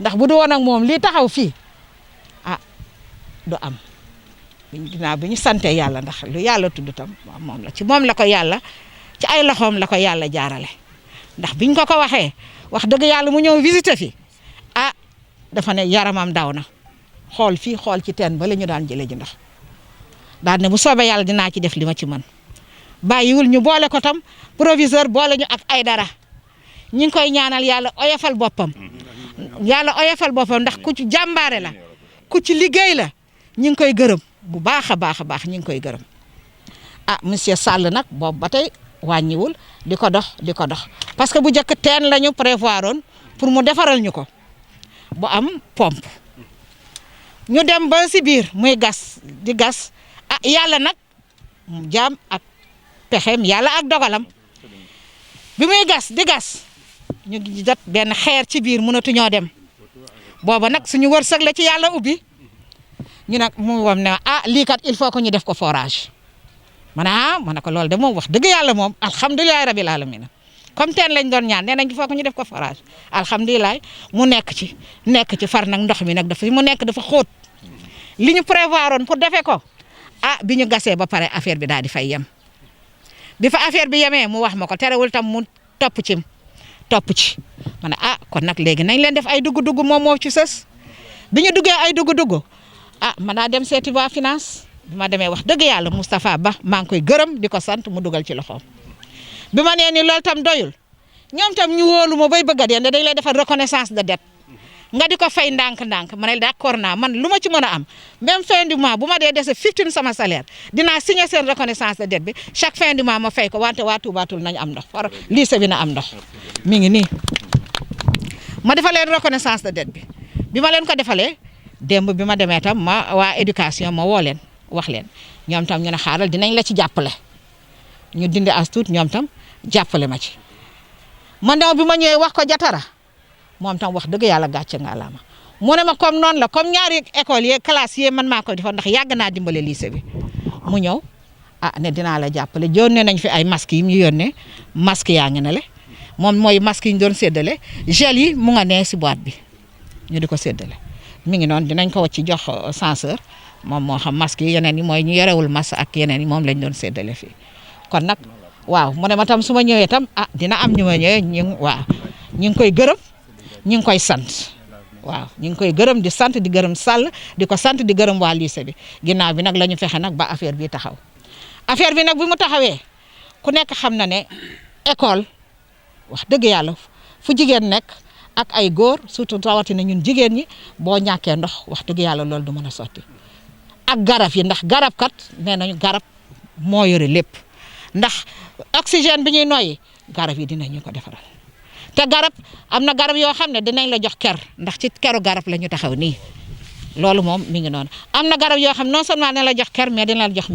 ndax bu du woon ak moom lii taxaw fii du am ginnaaw bi ñu sante yàlla ndax lu yàlla tudd tam moom la ci moom la ko yàlla ci ay loxoom la ko yàlla jaarale ndax biñ ko waxee wax dëgg yàlla mu ñëw visiter fi dafa ne yaramam daw na xool fii xool ci teen ba la ñu daan jëlee ji ndox daal ne bu soobee yàlla dinaa ci def li ma ci mën bàyyiwul ñu boole ko tam proviseur boole ñu ak ay dara ñu ngi koy ñaanal yàlla oyofal boppam ndax ku ci jàmbaare la ku ci liggéey la ñu ngi koy gërëm bu baax a baax ñu ngi koy gërëm monsieur Sall nag boobu ba tey wàññiwul di ko dox parce que bu njëkk teen la ñu prévoir woon pour mu defaral ñu ko bu am pompe ñu dem ba si biir muy gas di gas yàlla nag jaam ak pexeem yàlla ak dogalam bi muy gas di gas ñu jot benn xeer ci biir mënatuñoo dem booba nag suñu wërsëg la ci yàlla ubbi ñu nag mu wam ne lii kat il faut que ñu def ko forage ma ne ko loolu de moom wax dëgg yàlla moom alhamdulilah rabil alamin comme teen lañ doon ñaan nee nañ il faut que ñu def ko forage alhamdulilah mu nekk ci far nag ndox mi nag dafa xóot li ñu prévoir woon pour defee ko bi ñu gasee ba pare affaire bi daal di fay yem bi fa affaire bi yemee mu wax ma ko terewul tam mu topp ci ma ne kon nag léegi nañ leen def ay dugg-dugg moom moo ci sës bi ñu duggee ay dugg-dugg ma daa dem seeti waa finance bi ma demee wax dëgg yàlla Moustapha Ba maa ngi koy gërëm di ko sant mu dugal ci loxoom bi ma nee ni loolu tam doyul ñoom tam ñu wóolu ma bay bëgg a dee dañ lay defal reconnaissance de dette nga di ko fay ndànk-ndànk ma ne d'accord naa man lu ma ci mën a am même fin du mois bu ma dee dese 15 sama salaire dinaa signer seen reconnaissance de dette bi chaque fin du mois ma fay ko wante waa Touba Toul nañu am ndox lycée bi na am ndox mi ngi nii ma defal leen reconnaissance de dette bi ma leen ko defalee démb bi ma demee tam waa éducation ma woo leen wax leen ñoom tam ñu ne xaaral dinañ la ci jàppale ñu dindi as tuut ñoom tam jàppale ma ci man daw bi ma ñëwee wax ko Jatara moom tam wax dëgg yàlla gàcce nga laama mu ne ma comme noonu la comme ñaari école yi classe yi man maa koy defoon ndax yàgg naa dimbale lycée bi mu ñëw ne dinaa la jàppale yónnee nañ fi ay masques yi ñu yónnee masques yaa ngi ne le moom mooy masques yi ñu doon séddale gel yi mu nga nee si boîte bi ñu di ko séddale mi ngi noonu dinañ ko wacc jox censeur moom moo xam masques yi yeneen yi mooy ñu yorewul masque ak yeneen yi moom lañ doon séddale fii kon nag waaw mu ne ma tam su ma ñëwee tam dina am ñu ma ñëwee ñu ngi koy gërëm ñu ngi koy sant waaw ñu ngi koy gërëm di sant di gërëm Sall di ko sant di gërëm waa lycée bi ginnaaw bi nag la ñu fexe nag ba affaire bi taxaw affaire bi nag bi mu taxawee ku nekk xam na ne école wax dëgg yàlla fu jigéen nekk ak ay góor surtout rawatina ñun jigéen ñi boo ñàkkee ndox wax dëgg yàlla loolu du mën a sotti ak garab yi ndax garab kat nee nañu garab moo yore lépp ndax oxygène bi ñuy noyyi garab yi dinañu ko defaral te garab am na garab yoo xam ne dinañ la jox ker ndax ci keru garab la ñu taxaw nii loolu moom mi ngi noonu am na garab yoo xam non seulement dina la jox ker mais dina la jox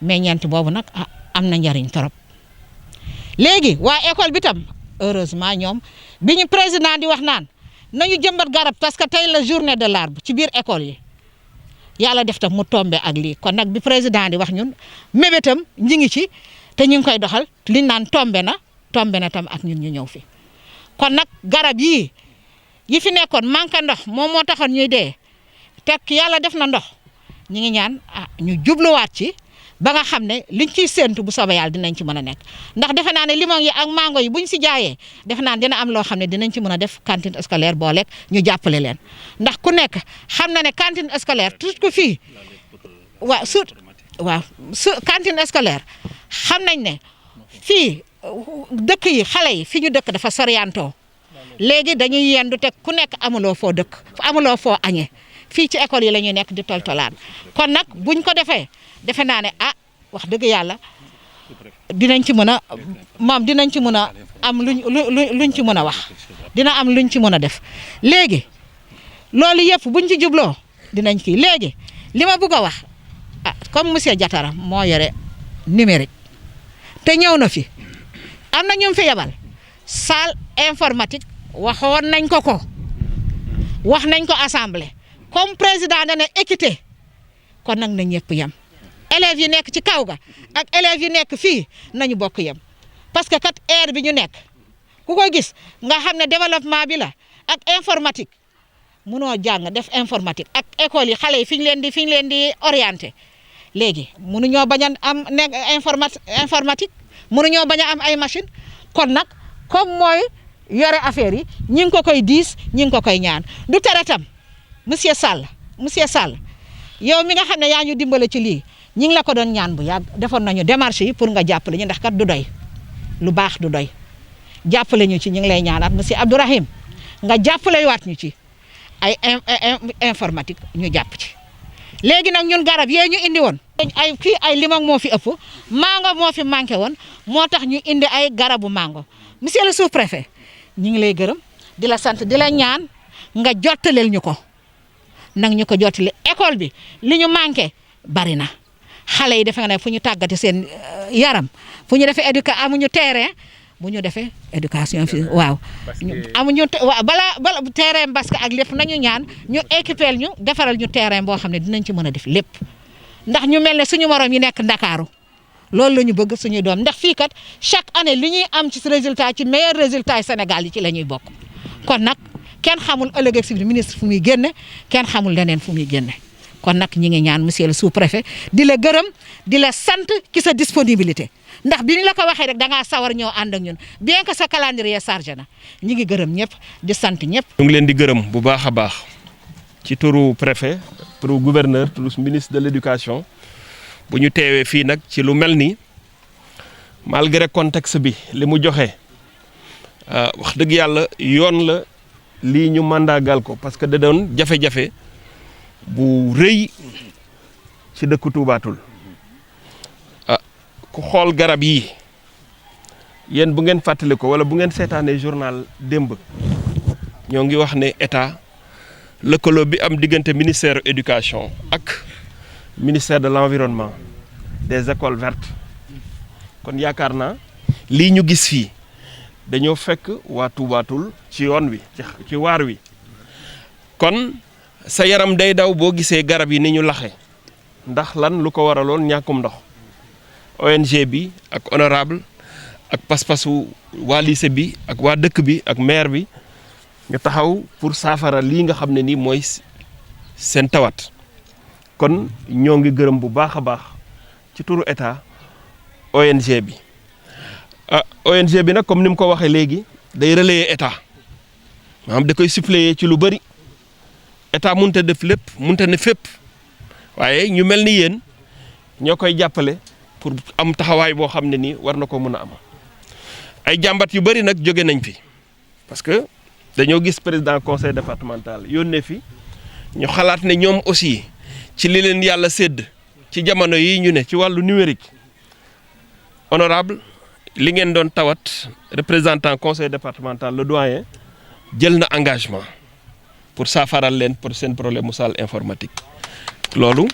meññeent boobu nag am na njariñ trop léegi waa école bi tam heureusement ñoom bi ñu président di wax naan nañu jëmbat garab parce que tey la journée de l'arbre ci biir école yi yàlla def tam mu tombé ak lii kon nag bi président di wax ñun mébétam ñi ngi ci te ñu ngi koy doxal liñ naan tombé na tam ak ñun ñu ñëw fi kon nag garab yi fi nekkoon manque ndox moom moo taxoon ñuy dee te yàlla def na ndox ñi ngi ñaan ñu jubluwaat ci ba nga xam ne liñ ciy séentu bu soobee yàlla dinañ ci mën a nekk ndax defe naa ne limon yi ak mango yi buñ si jaayee defe naa dina am loo xam ne dinañ ci mën a def cantine scolaire boo lekk ñu jàppale leen ndax ku nekk xam na ne cantine scolaire tout ko fii cantine scolaire xam nañ ne fii dëkk yi xale yi fi ñu dëkk dafa soriantoo léegi dañuy yendu te ku nekk amuloo foo dëkk amuloo foo añee fii ci école yi la ñuy nekk di toltolaan kon nag buñ ko defee defe naa ne wax dëgg yàlla dinañ ci mën a dinañ ci mën a am luñ ci mën a wax dina am luñ ci mën a def léegi loolu yëpp buñ ci jubloo dinañ kii léegi li ma bëgg a wax comme monsieur Diatara moo yore numérique te ñëw na fi am na ñu fi yebal salle informatique waxoon nañ ko wax nañ ko assemblée comme président dana équité kon nag na ñëpp yem élèves yi nekk ci kaw ga ak élèves yi nekk fii nañu bokk yem parce que kat air bi ñu nekk ku ko gis nga xam ne développement bi la ak informatique munoo jàng def informatique ak école yi xale yi fi ñu leen di orienté léegi munuñoo bañ a am informatique munuñoo bañ a am ay machine kon nag comme mooy yore affaire yi ñi ngi ko koy diis ñi ngi ko koy ñaan du tere tam monsieur Sall yow mi nga xam ne yaa ñu dimbale ci lii ñi ngi la ko doon ñaan bu yàgg defoon nañu démarche yi pour nga jàppale ñu ndax kat du doy lu baax du doy jàppale ñu ci ñu ngi lay ñaanaat monsieur Abdourahim nga jàppale waat ñu ci ay informatique ñu jàpp ci léegi nag ñun garab yee ñu indi woon ay limon moo fi ëpp mango moo fi manqué woon moo tax ñu indi ay garabu mango monsieur le sous-préfet ñu ngi lay gërëm di la sant di la ñaan nga jottaleel ñu ko nag ñu ko jottali école bi li ñu manqué bari na xale yi defe nga ne fu ñu tàggati seen yaram fu ñu defee amuñu terrain bu ñu defee éducation fi waaw amuñu bala terrain basket ak lépp nañu ñaan ñu équiper ñu defaral ñu terrain boo xam ne dinañ ci mën a def lépp ndax ñu mel ne suñu morom yi nekk Ndakaaru loolu la ñu bëgg suñu doom ndax fii kat chaque année li ñuy am ci résultat ci meilleur résultat yi Sénégal yi ci la ñuy bokk kon nag kenn xamul ëllëg ak si ministre fu muy génne kenn xamul leneen fu muy génne kon nag ñi ngi ñaan monsieur le sous-préfet di la gërëm di la sant ci sa disponibilité ndax bi ñu la ko waxee rek da ngaa sawar ñoo ànd ak ñun bien que sa calendrier chargé na ñi ngi gërëm ñëpp di sant ñëpp. ñu ngi leen di gërëm bu baax a baax ci turu préfet turu gouverneur turu ministre de l'éducation bu ñu teewee fii nag ci lu mel ni malgré contexte bi li mu joxe wax dëgg yàlla yoon la lii ñu màndagal ko parce que da doon jafe-jafe bu rëy ci dëkku Toubatoul ku xool garab yi yéen bu ngeen fàttali ko wala bu ngeen seetaanee journal démb ñoo ngi wax ne état lëkkaloo bi am diggante ministère éducation ak ministère de l'environnement des écoles vertes kon yaakaar naa lii ñu gis fii dañoo fekk waa Toubatoul ci yoon wi ci waar wi kon sa yaram day daw boo gisee garab yi ni ñu laxe ndax lan lu ko waraloon ñàkkum ndox ONG bi ak honorable ak pas-pasu waa lycée bi ak waa dëkk bi ak maire bi nga taxaw pour saafara lii nga xam ne nii mooy seen tawat kon ñoo ngi gërëm bu baax a baax ci turu état ONG bi ONG bi nag comme ni mu ko waxee léegi day relayer état maanaam da koy suppléer ci lu bëri état mënut a def lépp mënut a ne fépp waaye ñu mel ni yéen ñoo koy jàppale pour am taxawaay boo xam ne nii war na ko mën a am ay jàmbat yu bëri nag jóge nañ fi parce que dañoo gis président conseil départemental yónnee fi ñu xalaat ne ñoom aussi ci li leen yàlla sédd ci jamono yi ñu ne ci wàllu numérique honorable li ngeen doon tawat représentant conseil départemental le doyen jël na engagement pour saafaral leen pour seen problème mu salle informatique loolu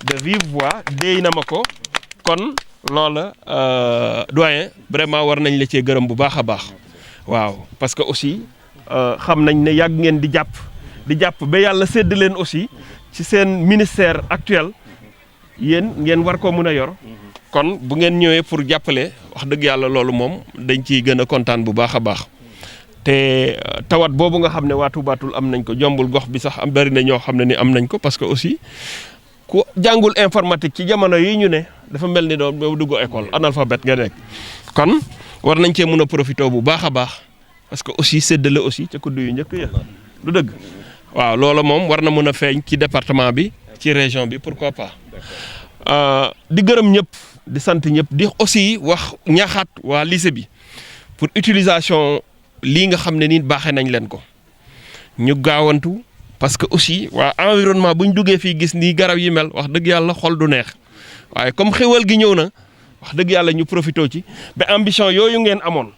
de vive voix déy na ma ko kon loola doyen vraiment war nañ la cee gërëm bu baax a baax waaw parce que aussi xam nañ ne yàgg ngeen di jàpp ba yàlla sédd leen aussi ci seen ministère actuel yéen ngeen war ko mën a yor kon bu ngeen ñëwee pour jàppale wax dëgg yàlla loolu moom dañ ciy gën a kontaan bu baax a baax te tawat boobu nga xam ne waa Toubatoul am nañ ko jombul gox bi sax am bari na ñoo xam ne ni am nañ ko parce que aussi ku jàngul informatique ci jamono yi ñu ne dafa mel ni doon boo dugg école analphabète nga nekk kon war nañ cee mën a profité bu baax a baax parce que aussi séddale aussi ca kuddu yu njëkk ya du dëgg waaw loolu moom war na mën a feeñ ci département bi ci région bi pourquoi pas di gërëm ñëpp di sant ñëpp di aussi wax ñaaxaat waa lycée bi pour utilisation lii nga xam ne nii baaxee nañ leen ko ñu gaawantu parce que aussi waa environnement bu ñu duggee fii gis nii garab yi mel wax dëgg yàlla xol du neex waaye comme xéwal gi ñëw na wax dëgg yàlla ñu profité ci ba ambition yooyu ngeen amoon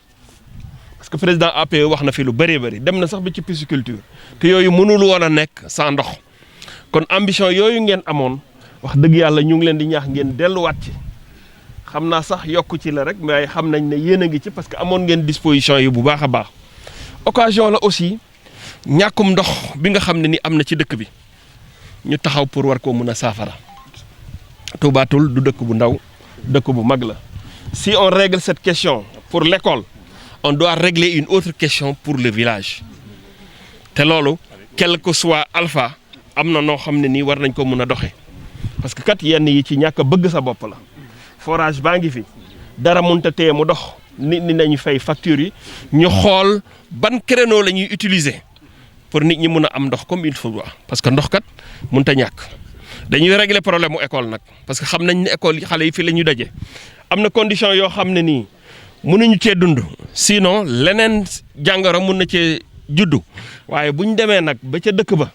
parce que président APE wax na fi lu bëree bëri dem na sax ba ci pisciculture te yooyu mënul woon a nekk sans ndox kon ambition yooyu ngeen amoon wax dëgg yàlla ñu ngi leen di ñaax ngeen delluwaat ci xam naa sax yokku ci la rek mais xam nañ ne yéen a ngi ci parce que amoon ngeen disposition yi bu baax a baax occasion la aussi ñàkkum ndox bi nga xam ne ni am na ci dëkk bi ñu taxaw pour war koo mën a saafara Toubatoul du dëkk bu ndaw dëkk bu mag la si on règle cette question pour l'école on doit régler une autre question pour le village te loolu quel que soit alpha am na noo xam ne nii war nañ ko mun a doxee parce que kat yenn yi ci ñàkk a bëgg sa bopp la forage baa ngi fi dara mënut a téye mu dox nit ñi nañu fay facture yi ñu xool ban créneau la ñuy utiliser pour nit ñi mun a am ndox comme il faut parce que ndox kat mënut a ñàkk dañuy régler problème mu école nag parce que xam nañ ne école yi xale yi fi la ñu daje am na condition yoo xam ne nii mënuñu cee dund sinon leneen jàngoro mun na cee juddu waaye bu ñu demee nag ba ca dëkk ba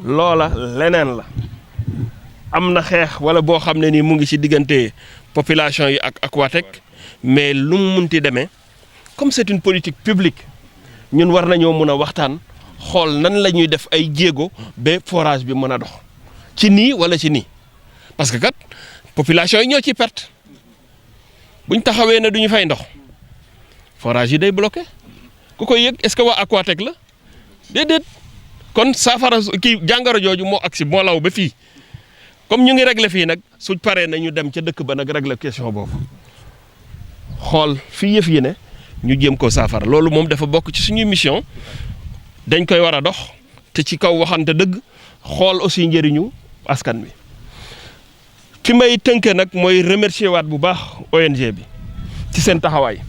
loola leneen la am na xeex wala boo xam ne nii mu ngi ci diggante population yi ak Aquatech mais lu mu munti demee comme c'est une politique publique ñun war nañoo mun a waxtaan xool nan la ñuy def ay jéego ba forage bi mën a dox ci nii wala ci nii parce que kat population yi ñoo ci perte buñ taxawee ne duñu fay ndox forage yi day bloqué ku koy yëg est-ce que waa Aquatech la déedéet kon saafara kii jàngoro jooju moo agsi moo law ba fii comme ñu ngi régler fii nag suñ paree na ñu dem ca dëkk ba nag régler question boobu xool fii yëf yi ne ñu jéem ko saafara loolu moom dafa bokk ci suñuy mission dañ koy war a dox te ci kaw waxante dëgg xool aussi njëriñu askan wi fi may tënke nag mooy remercier waat bu baax ONG bi ci seen taxawaay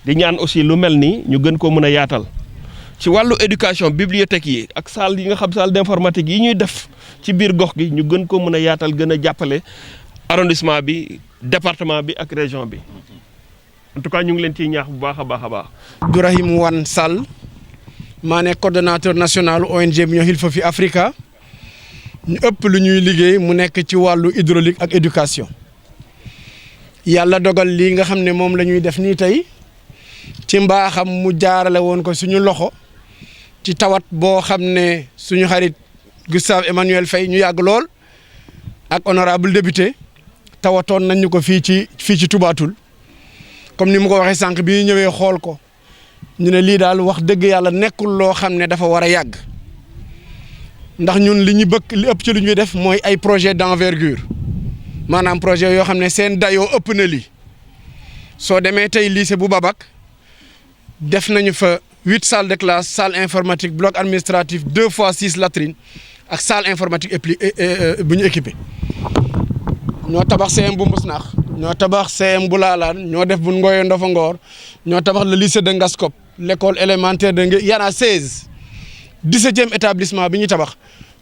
di ñaan aussi lu mel nii ñu gën ko mën a yaatal ci wàllu éducation bibliothèque yi ak salle yi nga xam salle d'informatique yi ñuy def ci biir gox gi ñu gën ko mën a yaatal gën a jàppale arrondissement bi département bi ak région bi en tout cas ñu ngi leen ciy ñaax bu baax a baax a baax. Abdourahim Wane Sall maa nekk coordonnateur national ONG bi ñoo Hilfa fi Africa ñu ëpp lu ñuy liggéey mu nekk ci wàllu hydraulique ak éducation yàlla dogal lii nga xam ne moom la ñuy def nii tey ci mbaaxam mu jaarale woon ko suñu loxo ci tawat boo xam ne suñu xarit Gustave Emmanuel Faye ñu yàgg lool ak honorable député tawatoon nañ ñu ko fii ci Toubatoul comme ni mu ko waxee sànq bi ñëwee xool ko ñu ne lii daal wax dëgg yàlla nekkul loo xam ne dafa war a yàgg ndax ñun li ñu bëgg li ëpp ci lu ñuy def mooy ay projet d'envergure maanaam projet yoo xam ne seen dayoo ëpp na lii soo demee tey lycée bu Babac def nañu fa 8 salles de classe salle informatique bloc administratif 2 fois 6 latrines ak salle informatique bu ñu équipé ñoo tabax CM bu Mbousnakh ñoo tabax CM bu Laalaan ñoo def bu Ngoye Ndofangor ñoo tabax le lycée de Ngaskop l'école élémentaire de y en a 16 17e établissement bi ñu tabax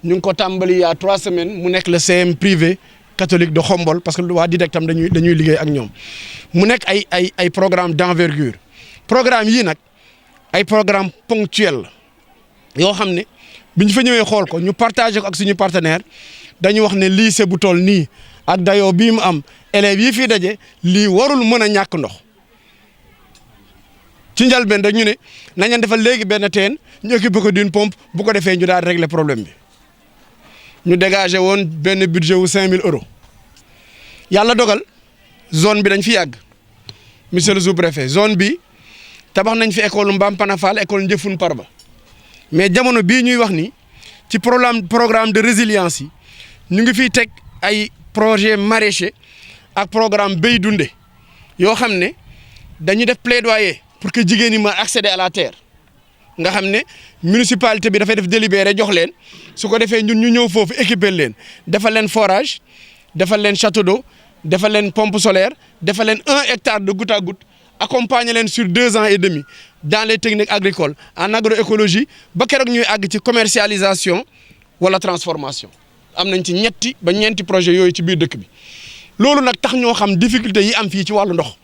ñu ngi ko tàmbali il y a 3 semaines mu nekk le CM privé catholique de Khombol parce que waa DIDEC tam dañuy liggéey ak ñoom mu nekk ay programme d'envergure programme yii nag ay programme ponctuel la yoo xam ne bi ñu fa ñëwee xool ko ñu partagé ko ak suñu partenaire dañu wax ne lycée bu toll nii ak dayoo bii mu am élèves yi fii daje lii warul mën a ñàkk ndox ci njëlbeen dañu ne nañ leen defal léegi benn teen ñu équipé ko d'une pompe bu ko defee ñu daal régler problème bi ñu dégagé woon benn budget wu 5000 euros yàlla dogal zone bi dañ fi yàgg monsieur le sous-préfet zone bi tabax nañ fi école Mbampana Fall école Njëfun Parba mais jamono bii ñuy wax ni ci programme de résilience yi ñu ngi fiy teg ay projet maraîcher ak programme béy dunde yoo xam ne dañu def plaidoyer pour que jigéen ñi mën accéder à la terre nga xam ne municipalité bi dafay def délibéré jox leen su ko defee ñun ñu ñëw foofu équiper leen defal leen forage defal leen château d'eau defal leen pompe solaire defal leen 1 hectare de goutte à goutte accompagner leen sur 2 ans et demi dans les techniques agricoles en agroécologie ba keroog ñuy àgg ci commercialisation wala transformation am nañ ci ñetti ba ñeenti projet yooyu ci biir dëkk bi loolu nag tax ñoo xam difficulté yi am fii ci wàllu ndox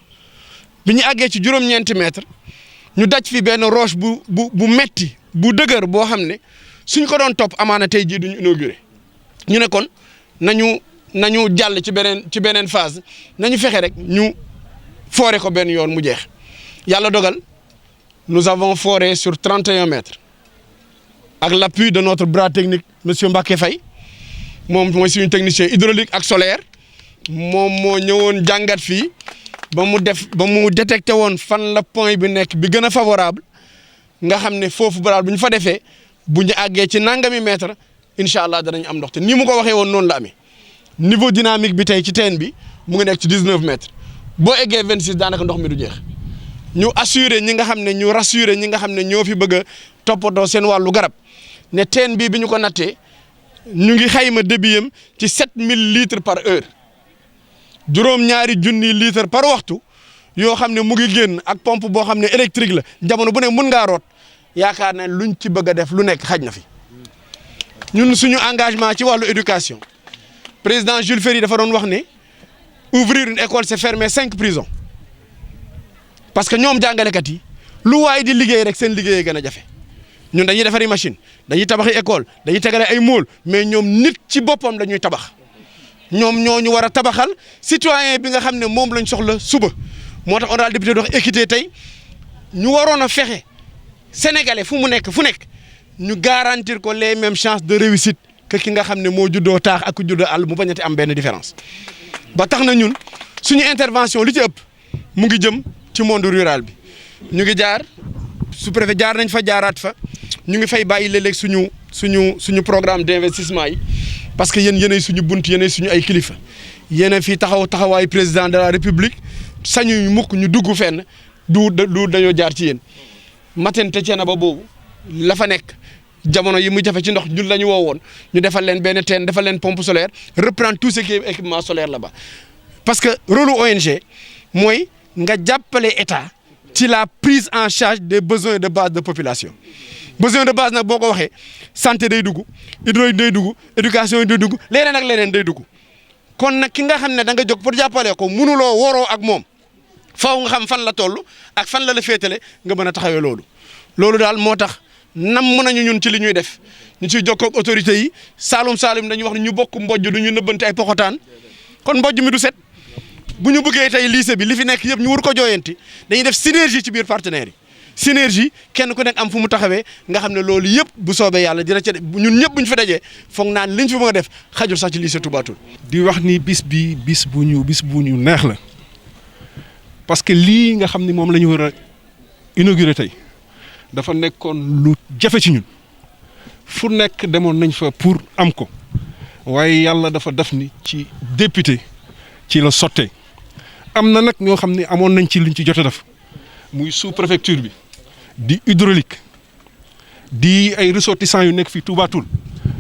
bi ñu àggee ci juróom-ñeenti mètre ñu daj fi benn roche bu metti bu dëgër boo xam ne suñ ko doon topp amaana tey jii duñu inauguré ñu ne kon nañu jàll ci beneen phase nañu fexe rek ñu forer ko benn yoon mu jeex yàlla dogal nous avons foré sur 31 mètres ak l'appui de notre bras technique monsieur Mbacké Faye moom mooy suñu technicien hydraulique ak solaire moom moo ñëwoon jàngat fii ba mu détecté woon fan la point bi nekk bi gën a favorable nga xam ne foofu baraal bu ñu fa defee bu ñu àggee ci nangami mètre incha allah danañ am ndox te ni mu ko waxee woon noonu la amee niveau dynamique bi tey ci teen bi mu ngi nekk ci 19 mètres boo eggee 26 daanaka ndox mi du jeex ñu assurer ñi nga xam ne ñu rassurer ñi nga xam ne ñoo fi bëgg a toppatoo seen wàllu garab ne teen bii bi ñu ko nattee ñu ngi xayma débit am ci 7000 litres par heure juróom-ñaari junni litres par waxtu yoo xam ne mu ngi génn ak pompe boo xam ne électrique la jamono bu ne mun ngaa root yaakaar ne luñ ci bëgg a def lu nekk xaj na fi ñun suñu engagement ci wàllu éducation président Jules Ferry dafa doon wax ne ouvrir une école c'est fermer 5 prisons parce que ñoom jàngalekat yi lu waay di liggéey rek seen liggéey gën a jafe ñun dañuy defari machine dañuy tabaxi école dañuy tegale ay mool mais ñoom nit ci boppam dañuy tabax ñoom ñoo ñu war a tabaxal citoyen bi nga xam ne moom lañ soxla suba moo tax honorable député dox équité tey ñu waroon a fexe sénégalais fu mu nekk ñu garantir ko les mêmes chances de réussite que ki nga xam ne moo juddoo taax ak ku juddoo àll mu bañati am benn différence ba tax na ñun suñu intervention li ci ëpp mu ngi jëm ci monde rural bi ñu ngi jaar sous-préfet jaar nañ fa jaaraat fa ñu ngi fay bàyyi léeg-léeg suñu programme d'investissement yi parce que yéenay suñu bunt yéenay suñu ay kilifa yéen fii taxawaayu président de la république sañu mukk ñu dugg fenn du dañoo jaar ci yéen matente ceena ba boobu la fa nekk jamono yi mu jafe ci ndox ñun la ñu woowoon ñu defal leen benn teen defal leen pompe solaire reprendre tout ce qui est équipement solaire là-bas parce que rôle ONG mooy nga jàppale état ci la prise en charge des besoins de base de population besoin de base nag boo ko waxee santé day dugg hydraulique day dugg éducation day dugg leneen ak leneen day dugg kon nag ki nga xam ne da nga jóg pour jàppale ko mënuloo waroo ak moom faaw nga xam fan la toll ak fan la féetale nga mën a taxawee loolu daal moo tax nam mën nañu ñun ci li ñuy def ñu ciy jokkoo ak autorités yi Saalum dañuy wax ne ñu bokk mbojj du ñu nëbbante ay poxotaan kon mbojj mi du set bu ñu bëggee tey lycée bi li fi nekk yëpp ñu war ko jooyanti dañuy def synergie ci biir partenaires yi synergie kenn ku nekk am fu mu taxawee nga xam ne loolu yëpp bu soobee yàlla dina ca ñun ñëpp bu ñu fa dajee foog naan liñ fi mën a def xajul sax ci lycée Touba Toul. di wax ni bis bu ñu neex la parce que lii nga xam ni moom la ñu war a inaugurer tey dafa nekkoon lu jafe ci ñun fu nekk demoon nañ fa pour am ko waaye yàlla dafa def ni ci député ci la sottee am na nag ñoo xam ne amoon nañ ci luñ ci jot a def muy sous préfecture bi di hydraulique di ay ressortissants yu nekk fii Touba Toul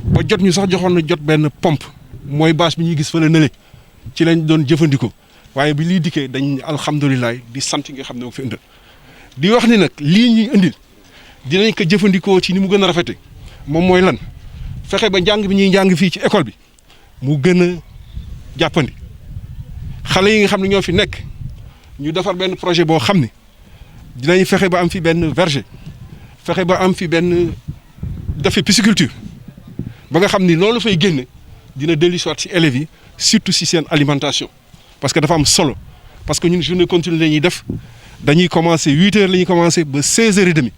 ba jot ñu sax joxoon na jot benn pompe mooy bâche bi ñuy gis fële nële ci lañ doon jëfandikoo waaye bi lii dikkee dañ alhamdulilah di sant nga xam ne moo fi indil di wax ni nag lii ñuy indil dinañ ko jëfandikoo ci ni mu gën a rafete moom mooy lan fexe ba njàng bi ñuy njàng fii ci école bi mu gën a jàppandi xale yi nga xam ne ñoo fi nekk ñu defar benn projet boo xam ne dinañ fexe ba am fi benn verger fexe ba am fi benn defe pisciculture ba nga xam ni loolu fay génne dina dellu soit ci élèves yi surtout si seen alimentation parce que dafa am solo parce que ñun journée continue la ñuy def dañuy commencer 8h la ñuy commencer ba 16h30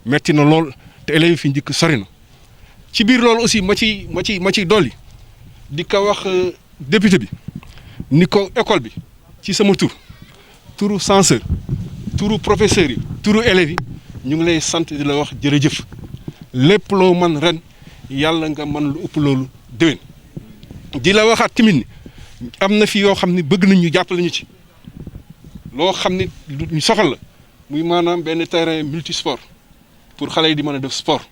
metti na lool te élèves yi fi njëkk sori na ci biir loolu aussi ma ci dolli di ko wax député bi ni ko école bi ci sama turu censeur turu professeurs yi turu élèves yi ñu ngi lay sant di la wax jërëjëf lépp loo man ren yàlla nga mën lu ëpp loolu déwén di la waxaat tamit ni am na fi yoo xam ne bëgg nañ ñu jàppale ñu ci loo xam ne ñu soxal la muy maanaam benn terrain multisport pour xale yi di mën a def sport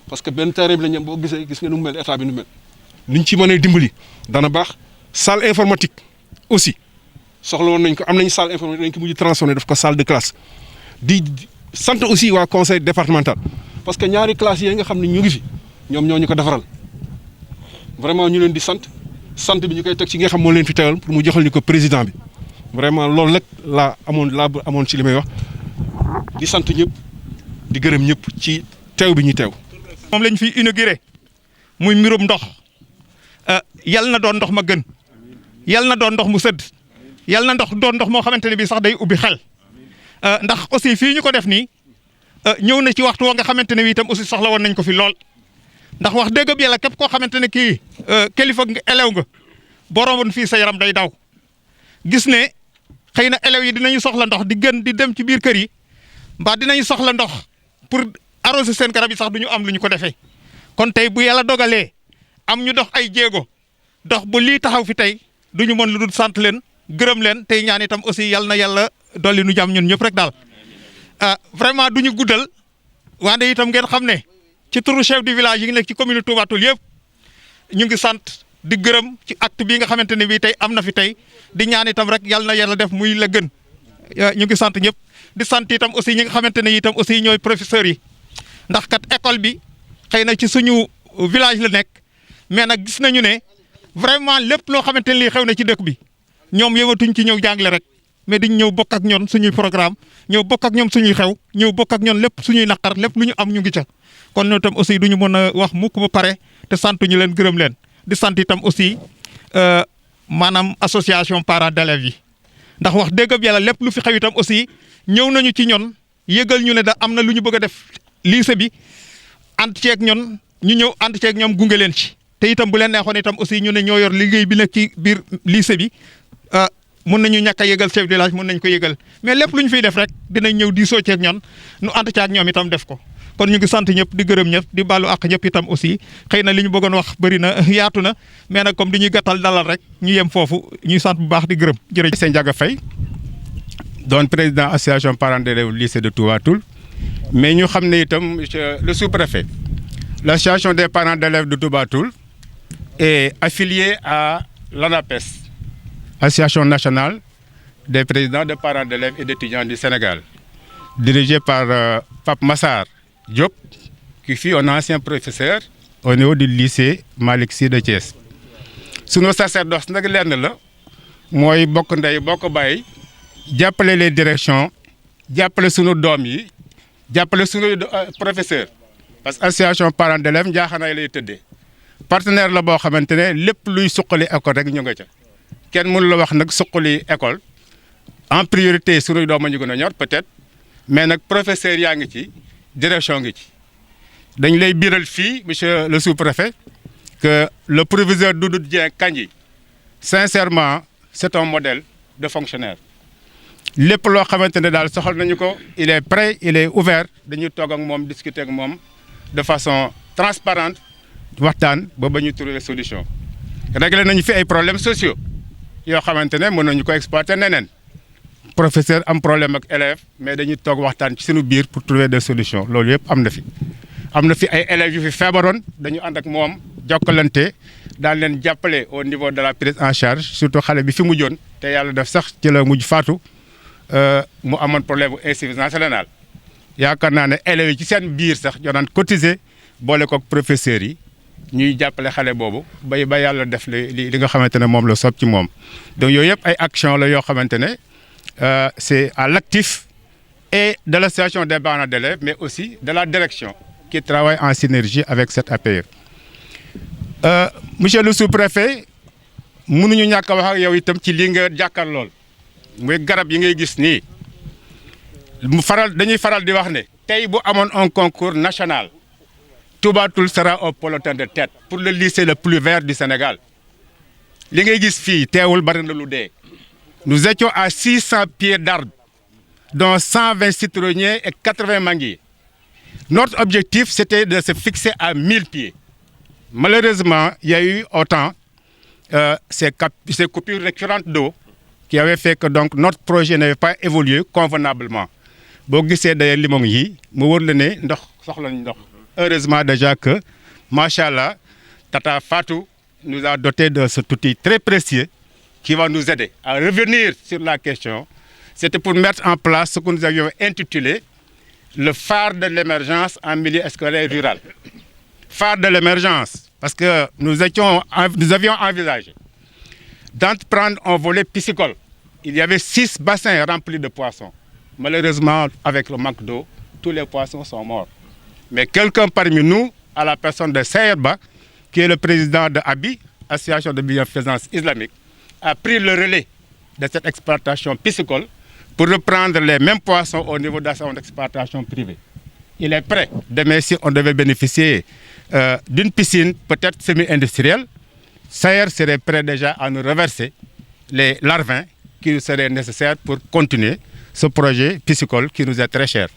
parce que benn terrain bi la ñu am boo gis nga nu mu mel état bi nu mel luñ ci mën a dimbali dana baax salle informatique aussi soxla woon nañ ko am nañ salle informatique dañ ko mujj transformé daf ko salle de classe di sant aussi waa conseil départemental parce que ñaari classes yi nga xam ne ñu ngi fi ñoom ñoo ñu ko defaral vraiment ñu leen di sant bi ñu koy teg ci nga xam moo leen fi teewal pour mu joxal ñu ko président bi vraiment loolu rek laa amoon ci li may wax di sant ñëpp di gërëm ñëpp ci teew bi ñu teew. moom lañ fi inauguré muy mbirum ndox yal na doon ndox ma gën yal na doon ndox mu sëdd yal na doon ndox moo xamante ne bii sax day ubbi xel ndax aussi fii ñu ko def nii ñëw na ci waxtu woo nga xamante ne bii itam aussi soxla woon nañ ko fi lool. ndax wax dëgg bi yàlla képp koo xamante ne kii kilifa nga élève nga boromoon fii sa yaram day daw gis ne xëy na élèves yi dinañu soxla ndox di gën di dem ci biir kër yi mbaa dinañu soxla ndox pour arroser seen garab yi sax du ñu am lu ñu ko defee kon tey bu yàlla dogalee am ñu dox ay jéego dox bu lii taxaw fi tey du ñu mën lu dul sant leen gërëm leen tey ñaan itam aussi yal na yàlla dolli nu jàmm ñun ñëpp rek daal vraiment du ñu guddal wante itam ngeen xam ne ci turu chef du village yi ngi nekk ci commune Touba Toul yëpp ñu ngi sant di gërëm ci acte bii nga xamante ne bii tey am na fi tey di ñaan itam rek yàlla na yàlla def muy la gën ñu ngi sant ñëpp di sant itam aussi ñi nga xamante ne itam aussi ñooy professeurs yi ndax kat école bi xëy na ci suñu village la nekk mais nag gis nañu ne vraiment lépp loo xamante ne lii xew na ci dëkk bi ñoom yëngatuñ ci ñëw jàngale rek mais diñ ñëw bokk ak ñoon suñuy programme ñëw bokk ak ñoom suñuy xew ñëw bokk ak ñoon lépp suñuy naqar lépp lu ñu am ñu ngi ca kon ñoom itam aussi duñu mën a wax mukk ba pare te santuñu leen gërëm leen di sant itam aussi maanaam association parents d'élèves yi ndax wax dëgg yàlla lépp lu fi xew itam aussi ñëw nañu ci ñoon yëgal ñu ne da am na lu ñu bëgg a def lycée bi ànd ceeg ñoon ñu ñëw ànd ceeg ñoom gunge leen ci te itam bu leen neexoon itam aussi ñu ne ñoo yor liggéey bi nekk ci biir lycée bi mun nañu ñàkk a yëgal chef de village mun nañ ko yëgal mais lépp lu ñu fiy def rek dinañ ñëw diisoo ceeg ñoon nu ànd ceeg ñoom itam def ko kon ñu ngi sant ñëpp di gërëm ñëpp di baalu àq ñëpp itam aussi xëy na li ñu bëggoon wax bëri na yaatu na mais nag comme di ñuy gàttal dalal rek ñu yem foofu ñuy sant bu baax di gërëm jërëjëf. Sëñ Ndiaga Faye doon président association parents d'élèves lycée de Touba Toul mais ñu xam ne itam le sous-préfet l'association des parents d'élèves de Touba Toul est affiliée à l'ANAPES, Association nationale des présidents de parents d'élèves et d'étudiants du Sénégal, dirigée par Pape Massar Diop, qui fut un ancien professeur au niveau du lycée Malick Sy de Thiès. Sunu sacerdoce nag lenn la mooy bokk ndey bokk bàyyi jàppale les directions jàppale sunu doom yi jàppale sunu professeur parce que association parents d'élèves njaaxanaay lay tëddee partenaire la boo xamante ne lépp luy suqali école rek ñu nga ca kenn mënu la wax nag suqali école en priorité sunuy doom a ñu gën a ñor peut-être mais nag professeur yaa ngi ci direction ngi ci dañ lay biral fii monsieur le sous-préfet que le proviseur Doudou Dieng Kandji sincèrement c'est un modèle de fonctionnaire lépp loo xamante ne daal soxal nañu ko il est prêt il est ouvert dañuy toog ak moom discuter ak moom de façon transparente waxtaan ba ñu trouver solution réglé nañu fi ay problèmes sociaux yoo xamante ne mën nañu ko exploiter neneen professeur am problème ak élève mais dañuy toog waxtaan ci suñu biir pour trouver des solutions loolu yëpp am na fi. am na fi ay élèves yu fi feebaroon dañu ànd ak moom jokkalante daan leen jàppale au niveau de la prise en charge surtout xale bi fi mujjoon te yàlla def sax ci la mujj faatu mu amoon problème bu insuffisance rénale yaakaar naa ne élèves yi ci seen biir sax ñoo daan cotiser boole koog professeurs yi ñuy jàppale xale boobu ba yàlla def li nga xamante ne moom la sob ci moom. donc yooyu yëpp ay action la yoo xamante ne c'est à l'actif et de l'association des parents d'élèves mais aussi de la direction qui travaille en synergie avec cette APE. Monsieur le sous-préfet mënuñu ñàkk a wax ak yow itam ci li nga jàkkaar lool muy garab yi ngay gis nii dañuy faral di wax ne tey bu amoon un concours national Touba Toul sera au peloton de tête pour le lycée le plus vert du Sénégal li ngay gis fii teewul bari na lu dee. Nous étions à 600 pieds d'arbres dont 120 citronniers et 80 manguiers. Notre objectif, c'était de se fixer à 1000 pieds. Malheureusement, il y a eu autant ces coupures récurrentes d'eau qui avaient fait que donc, notre projet n'avait pas évolué convenablement. Heureusement déjà que, machallah, Tata Fatou nous a doté de cet outil très précieux qui va nous aider à revenir sur la question. C'était pour mettre en place ce que nous avions intitulé le phare de l'émergence en milieu scolaire rural. Phare de l'émergence, parce que nous avions envisagé d'entreprendre un volet piscicole. Il y avait 6 bassins remplis de poissons. Malheureusement, avec le manque d'eau, tous les poissons sont morts. Mais quelqu'un parmi nous, à la personne de Saïrba, qui est le président de ABI, Association de bienfaisance islamique, a pris le relais de cette exploitation piscicole pour reprendre les mêmes poissons au niveau de son exploitation privée. Il est prêt. Demain, si on devait bénéficier d'une piscine peut-être semi-industrielle, Sayer serait prêt déjà à nous reverser les larvins qui seraient nécessaires pour continuer ce projet piscicole qui nous est très cher.